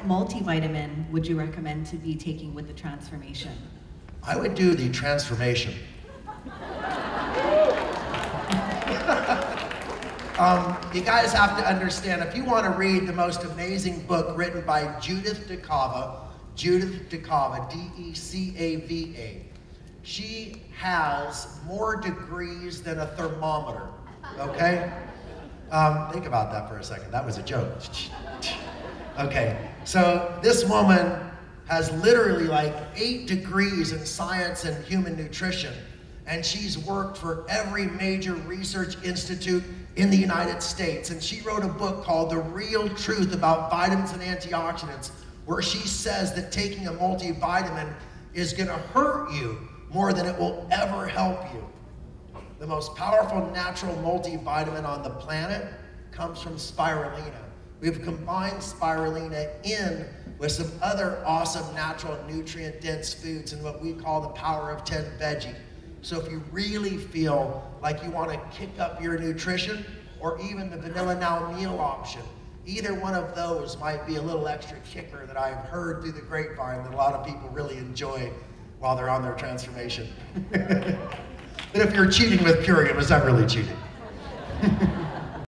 multivitamin would you recommend to be taking with the transformation? I would do the transformation. You guys have to understand, if you want to read the most amazing book written by Judith DeCava, D-E-C-A-V-A, she has more degrees than a thermometer, okay? Think about that for a second. That was a joke. Okay, so this woman has literally like 8 degrees in science and human nutrition, and she's worked for every major research institute in the United States, and she wrote a book called The Real Truth About Vitamins and Antioxidants, where she says that taking a multivitamin is gonna hurt you more than it will ever help you. The most powerful natural multivitamin on the planet comes from spirulina. We've combined spirulina in with some other awesome natural nutrient-dense foods in what we call the Power of 10 Veggie. So if you really feel like you want to kick up your nutrition, or even the Vanilla Now meal option, either one of those might be a little extra kicker that I've heard through the grapevine that a lot of people really enjoy while they're on their transformation. But if you're cheating with Purium, is that really cheating?